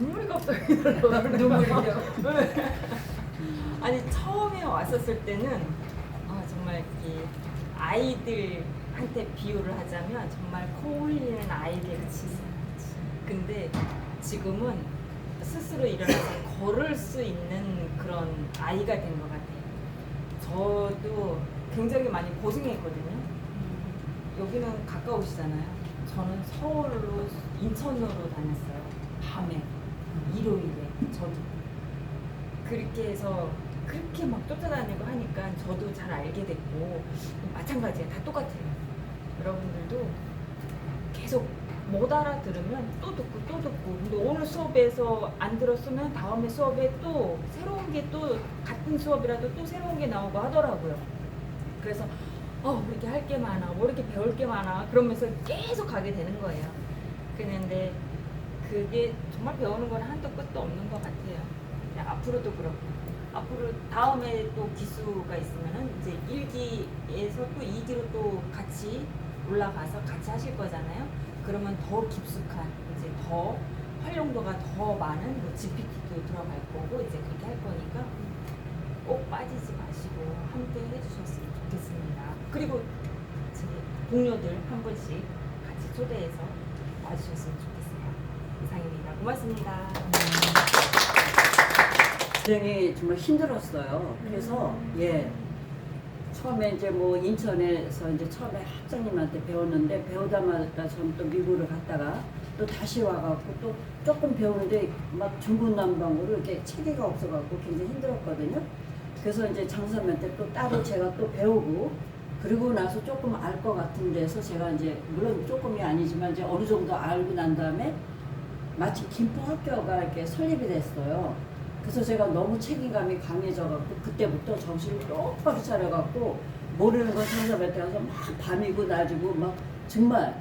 눈물이 갑자기 나요. 눈물이요. 아니 처음에 왔었을 때는 정말 이 아이들한테 비유를 하자면 정말 코 흘리는 아이들 같이 있어요. 근데 지금은 스스로 일어나서 걸을 수 있는 그런 아이가 된 것 같아요. 저도 굉장히 많이 고생했거든요. 여기는 가까우시잖아요. 저는 서울로 인천으로 다녔어요. 밤에 일요일에 저도 그렇게 해서 그렇게 막 쫓아다니고 하니까 저도 잘 알게 됐고 마찬가지예요. 다 똑같아요. 여러분들도 계속 못 알아들으면 또 듣고 또 듣고 근데 오늘 수업에서 안 들었으면 다음에 수업에 또 새로운 게 또 같은 수업이라도 또 새로운 게 나오고 하더라고요. 그래서 뭐 이렇게 할 게 많아, 뭐 이렇게 배울 게 많아 그러면서 계속 가게 되는 거예요. 그런데 그게 정말 배우는 건 한도 끝도 없는 것 같아요. 앞으로도 그렇고 앞으로 다음에 또 기수가 있으면은 이제 1기에서 또 2기로 또 같이 올라가서 같이 하실 거잖아요. 그러면 더 깊숙한 이제 더 활용도가 더 많은 뭐 GPT도 들어갈 거고 이제 그렇게 할 거니까 꼭 빠지지 마시고 함께 해주셨으면 좋겠습니다. 그리고 제 동료들 한 분씩 같이 초대해서 와주셨으면 좋겠어요. 이상입니다. 고맙습니다. 굉장히 정말 힘들었어요. 그래서 처음에 이제 뭐 인천에서 이제 처음에 학장님한테 배웠는데 배우다마다 저는 또 미국을 갔다가 또 다시 와갖고 또 조금 배우는데 막 중구난방으로 이렇게 체계가 없어갖고 굉장히 힘들었거든요. 그래서 이제 장선생님한테 또 따로 제가 또 배우고 그리고 나서 조금 알 것 같은 데서 제가 이제 물론 조금이 아니지만 이제 어느 정도 알고 난 다음에 마치 김포학교가 이렇게 설립이 됐어요. 그래서 제가 너무 책임감이 강해져갖고 그때부터 정신을 똑바로 차려갖고 모르는 건 장사한테 가서 막 밤이고 낮이고 막 정말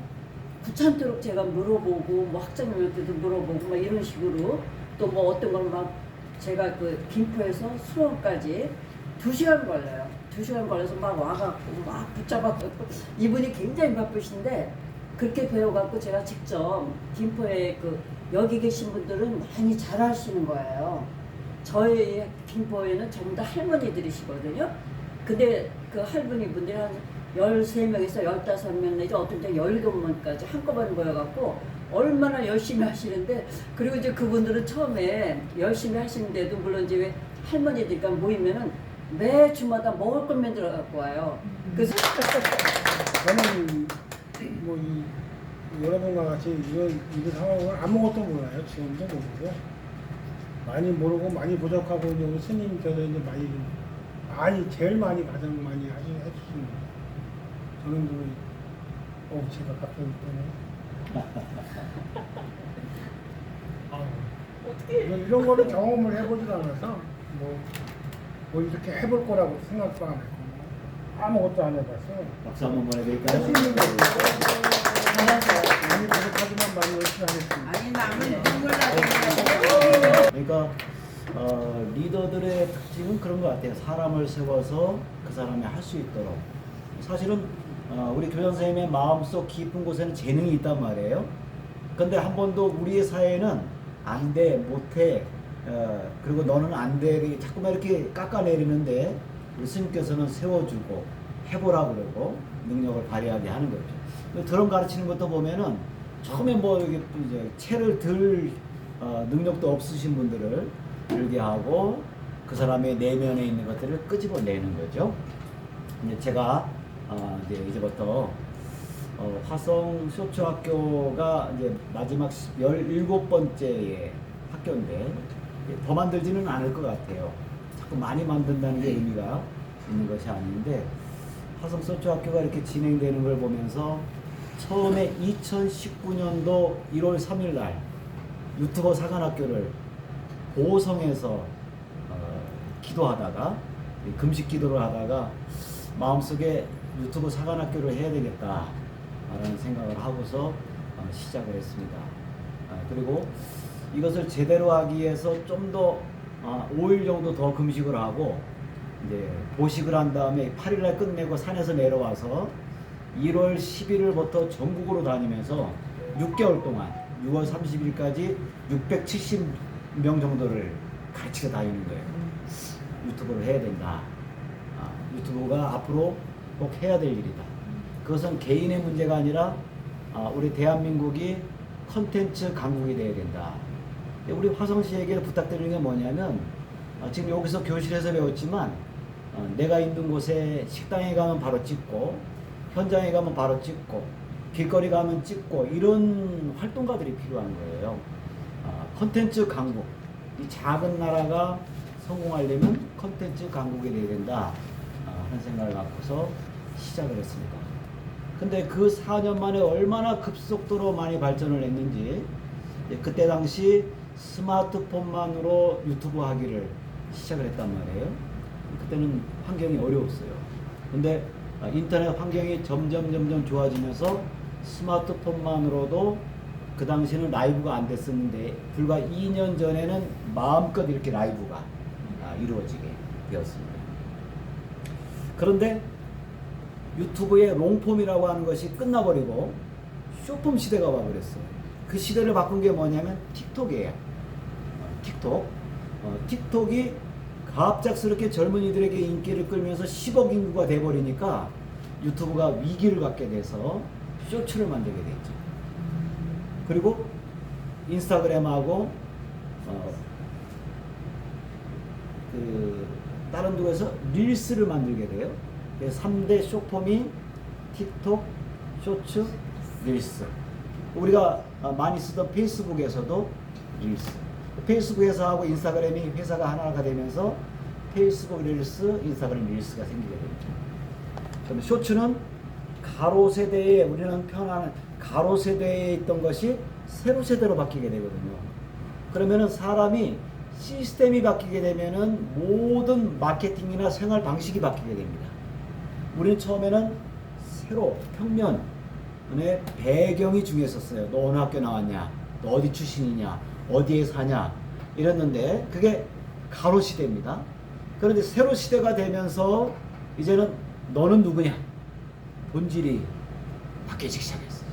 구찬토록 제가 물어보고 뭐 학장님한테도 물어보고 막 이런 식으로 또 뭐 어떤 걸 막 제가 그 김포에서 수원까지 2시간 걸려요. 2시간 걸려서 막 와갖고 막 붙잡아갖고 이분이 굉장히 바쁘신데 그렇게 배워갖고 제가 직접 김포에 그 여기 계신 분들은 많이 잘 하시는 거예요. 저희 김포에는 전부 다 할머니들이시거든요. 근데 그 할머니 분들이 한 13명에서 15명 내지 어떤 때 17명까지 한꺼번에 모여갖고 얼마나 열심히 하시는데 그리고 이제 그분들은 처음에 열심히 하시는데도 물론 이제 왜 할머니들과 모이면은 매 주마다 먹을 걸 만들어 갖고 와요. 그래서 저는 뭐 여러분과 같이 이런 상황을 아무것도 몰라요. 지금도 모르고 많이 모르고 많이 부족하고 이제 우리 스님께서 이제 많이 제일 많이 가장 많이 해주시는 거예요. 저는 제가 갑자기 이런 거를 경험을 해보지도 않아서 뭐 이렇게 해볼 거라고 생각도 안 했고 아무것도 안 해봤어요. 박수 한번 보내드릴까요? 많이 부족하지만 많이 열심히 하겠습니다. 아니 나는 눈물 나게 그러니까 리더들의 특징은 그런 것 같아요. 사람을 세워서 그 사람이 할 수 있도록. 사실은 우리 교장 선생님의 마음속 깊은 곳에는 재능이 있단 말이에요. 근데 한 번도 우리의 사회는 안 돼, 못해, 그리고 너는 안 돼, 자꾸만 이렇게 깎아내리는데 우리 스님께서는 세워주고 해보라고 그러고 능력을 발휘하게 하는 거죠. 드럼 가르치는 것도 보면은 처음에 뭐 이게 이제 채를 들 능력도 없으신 분들을 들게 하고 그 사람의 내면에 있는 것들을 끄집어내는 거죠. 이제 제가 이제부터 화성 쇼초학교가 이제 마지막 17번째 학교인데 더 만들지는 않을 것 같아요. 자꾸 많이 만든다는 게 의미가 있는 것이 아닌데 화성 쇼초학교가 이렇게 진행되는 걸 보면서 처음에 2019년도 1월 3일 날 유튜버 사관학교를 보성에서 기도하다가 금식 기도를 하다가 마음속에 유튜브 사관학교를 해야 되겠다 라는 생각을 하고서 시작을 했습니다. 그리고 이것을 제대로 하기 위해서 좀 더 5일 정도 더 금식을 하고 이제 보식을 한 다음에 8일날 끝내고 산에서 내려와서 1월 11일부터 전국으로 다니면서 6개월 동안 6월 30일까지 670명 정도를 가르치러 다니는 거예요. 유튜브를 해야 된다. 유튜브가 앞으로 꼭 해야 될 일이다. 그것은 개인의 문제가 아니라 우리 대한민국이 컨텐츠 강국이 돼야 된다. 우리 화성 씨에게 부탁드리는 게 뭐냐면 지금 여기서 교실에서 배웠지만 내가 있는 곳에 식당에 가면 바로 찍고 현장에 가면 바로 찍고 길거리 가면 찍고 이런 활동가들이 필요한 거예요. 컨텐츠 강국. 이 작은 나라가 성공하려면 컨텐츠 강국이 돼야 된다 하는 생각을 갖고서 시작을 했습니다. 근데 그 4년 만에 얼마나 급속도로 많이 발전을 했는지 그때 당시 스마트폰만으로 유튜브 하기를 시작을 했단 말이에요. 그때는 환경이 어려웠어요. 근데 인터넷 환경이 점점 좋아지면서 스마트폰만으로도 그 당시에는 라이브가 안 됐었는데 불과 2년 전에는 마음껏 이렇게 라이브가 이루어지게 되었습니다. 그런데 유튜브의 롱폼이라고 하는 것이 끝나버리고 숏폼 시대가 와버렸어요. 그 시대를 바꾼 게 뭐냐면 틱톡이에요. 틱톡이 갑작스럽게 젊은이들에게 인기를 끌면서 10억 인구가 돼버리니까 유튜브가 위기를 갖게 돼서 쇼츠를 만들게 됐죠. 그리고 인스타그램하고 다른 쪽에서 릴스를 만들게 돼요. 그래서 3대 쇼폼이 틱톡, 쇼츠, 릴스. 우리가 많이 쓰던 페이스북에서도 릴스. 페이스북에서 하고 인스타그램이 회사가 하나가 되면서 페이스북 릴스, 인스타그램 릴스가 생기게 됩니다. 그럼 쇼츠는 가로 세대에 우리는 편안한 가로 세대에 있던 것이 세로 세대로 바뀌게 되거든요. 그러면은 사람이 시스템이 바뀌게 되면은 모든 마케팅이나 생활 방식이 바뀌게 됩니다. 우리는 처음에는 세로 평면의 배경이 중요했었어요. 너 어느 학교 나왔냐? 너 어디 출신이냐? 어디에 사냐? 이랬는데 그게 가로 시대입니다. 그런데 세로 시대가 되면서 이제는 너는 누구냐? 본질이 바뀌기 시작했어요.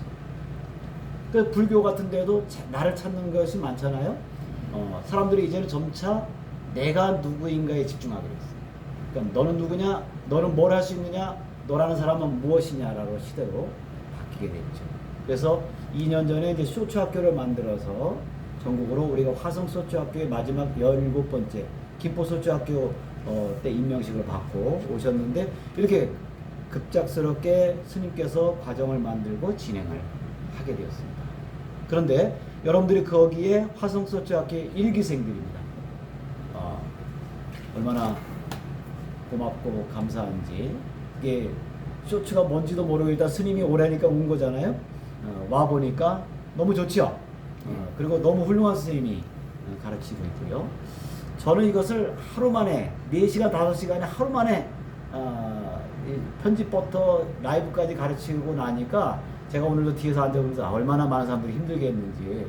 그 불교 같은 데도 나를 찾는 것이 많잖아요. 사람들이 이제는 점차 내가 누구인가에 집중하게 됐어요. 그러니까 너는 누구냐? 너는 뭘 할 수 있느냐? 너라는 사람은 무엇이냐라고 시대로 바뀌게 됐죠. 그래서 2년 전에 이제 쇼츠 학교를 만들어서 전국으로 우리가 화성 쇼츠 학교의 마지막 17번째 김포 쇼츠 학교 때 임명식을 받고 오셨는데 이렇게 급작스럽게 스님께서 과정을 만들고 진행을 하게 되었습니다. 그런데 여러분들이 거기에 화성 쇼츠 학교의 1기생들입니다. 얼마나 고맙고 감사한지. 이게 쇼츠가 뭔지도 모르고 일단 스님이 오라니까 온 거잖아요. 와 보니까 너무 좋지요. 그리고 너무 훌륭한 선생님이 가르치고 있고요. 저는 이것을 하루 만에 4시간 5시간에 하루 만에 편집부터 라이브까지 가르치고 나니까 제가 오늘도 뒤에서 앉아보면서 얼마나 많은 사람들이 힘들겠는지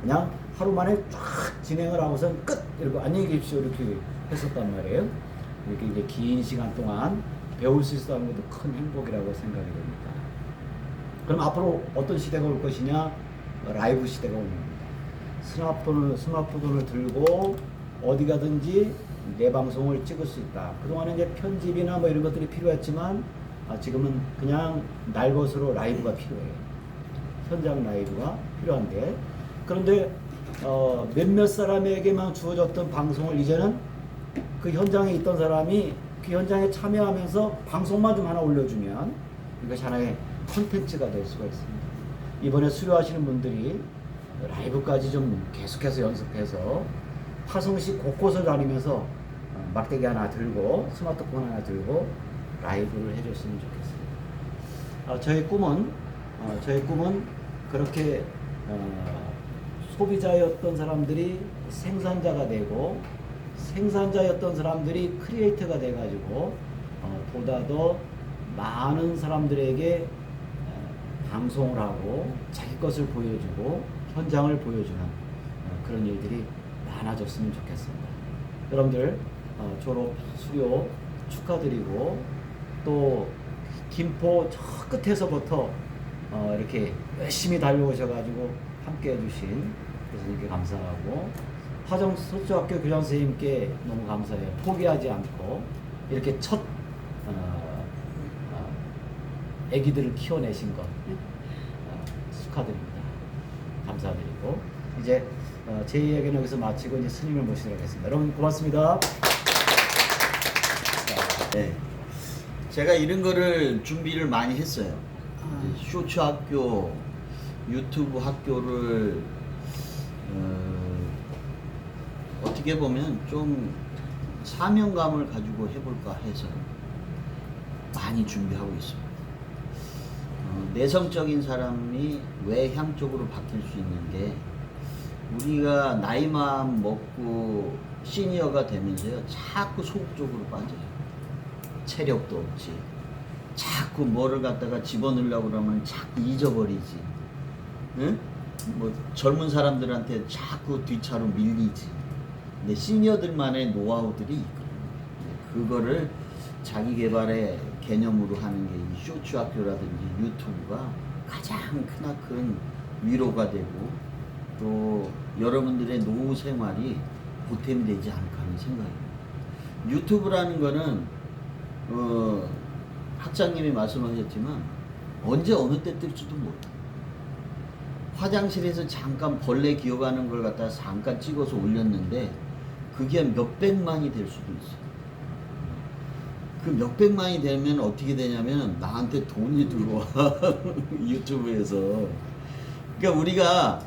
그냥 하루 만에 쫙 진행을 하고선 끝! 이러고 안녕히 계십시오 이렇게 했었단 말이에요. 이렇게 이제 긴 시간 동안 배울 수 있었다는 것도 큰 행복이라고 생각이 됩니다. 그럼 앞으로 어떤 시대가 올 것이냐? 라이브 시대가 옵니다. 스마트폰을 들고 어디 가든지 내 방송을 찍을 수 있다. 그동안에 이제 편집이나 뭐 이런 것들이 필요했지만 지금은 그냥 날 것으로 라이브가 필요해요. 현장 라이브가 필요한데 그런데 몇몇 사람에게만 주어졌던 방송을 이제는 그 현장에 있던 사람이 그 현장에 참여하면서 방송만 좀 하나 올려주면 이것이 하나의 콘텐츠가 될 수가 있습니다. 이번에 수료하시는 분들이 라이브까지 좀 계속해서 연습해서 화성시 곳곳을 다니면서 막대기 하나 들고 스마트폰 하나 들고 라이브를 해줬으면 좋겠습니다. 저의 꿈은 그렇게 소비자였던 사람들이 생산자가 되고 생산자였던 사람들이 크리에이터가 돼가지고 보다 더 많은 사람들에게 방송을 하고 자기 것을 보여주고 현장을 보여주는 그런 일들이 많아졌으면 좋겠습니다. 여러분들 졸업 수료 축하드리고 또 김포 저 끝에서부터 이렇게 열심히 달려오셔가지고 함께 해주신 그래서 이렇게 감사하고 화정 소초학교 교장 선생님께 너무 감사해요. 포기하지 않고 이렇게 첫 아기들을 키워내신 것 축하드립니다. 감사드리고 이제 제 이야기는 여기서 마치고 이제 스님을 모시도록 하겠습니다. 여러분 고맙습니다. 네. 제가 이런 거를 준비를 많이 했어요. 이제 쇼츠 학교, 유튜브 학교를 어떻게 보면 좀 사명감을 가지고 해볼까 해서 많이 준비하고 있습니다. 내성적인 사람이 외향적으로 바뀔 수 있는 게 우리가 나이만 먹고 시니어가 되면서요 자꾸 소극적으로 빠져요. 체력도 없지. 자꾸 뭐를 갖다가 집어넣으려고 그러면 자꾸 잊어버리지. 응? 뭐 젊은 사람들한테 자꾸 뒤차로 밀리지. 근데 시니어들만의 노하우들이 있거든요. 그거를 자기 개발의 개념으로 하는 게 이 쇼츠 학교라든지 유튜브가 가장 크나큰 위로가 되고 또 여러분들의 노후 생활이 보탬이 되지 않을까 하는 생각입니다. 유튜브라는 거는 학장님이 말씀하셨지만 언제 어느 때 뜰지도 몰라. 화장실에서 잠깐 벌레 기어가는 걸 갖다가 잠깐 찍어서 올렸는데 그게 몇백만이 될 수도 있어. 그 몇백만이 되면 어떻게 되냐면 나한테 돈이 들어와. 유튜브에서. 그러니까 우리가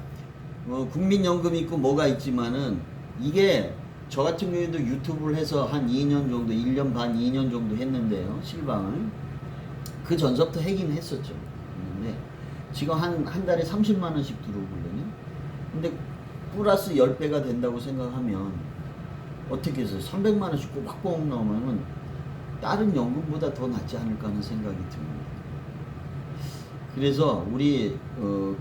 국민연금 있고 뭐가 있지만은 이게 저 같은 경우에도 유튜브를 해서 한 2년 정도, 1년 반, 2년 정도 했는데요, 실방을. 그 전서부터 하긴 했었죠. 근데 지금 한 달에 30만원씩 들어오거든요. 근데 플러스 10배가 된다고 생각하면 어떻게 해서 300만원씩 꼬박꼬박 나오면은 다른 연금보다 더 낫지 않을까 하는 생각이 듭니다. 그래서 우리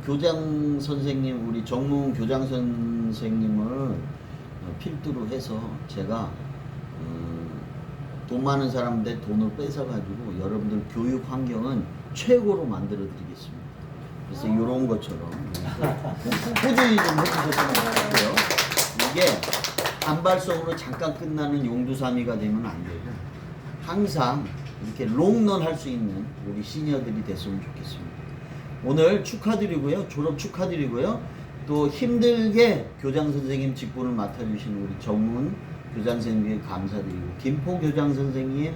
교장 선생님, 우리 정문 교장 선생님을 필두로 해서 제가 돈 많은 사람들 돈을 뺏어가지고 여러분들 교육 환경은 최고로 만들어 드리겠습니다. 그래서 이런 것처럼 꾸준히 좀 해주셨으면 좋겠고요. 이게 단발성으로 잠깐 끝나는 용두사미가 되면 안 되고 항상 이렇게 롱런 할 수 있는 우리 시니어들이 됐으면 좋겠습니다. 오늘 축하드리고요. 졸업 축하드리고요. 또 힘들게 교장 선생님 직분을 맡아주신 우리 정문 교장 선생님께 감사드리고 김포 교장 선생님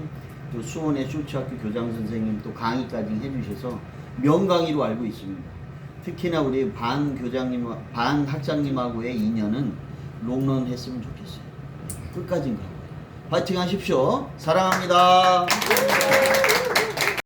또 수원의 쇼츠학교 교장 선생님 또 강의까지 해주셔서 명강의로 알고 있습니다. 특히나 우리 반 학장님하고의 인연은 롱런 했으면 좋겠어요. 끝까지 가고 파이팅 하십시오. 사랑합니다.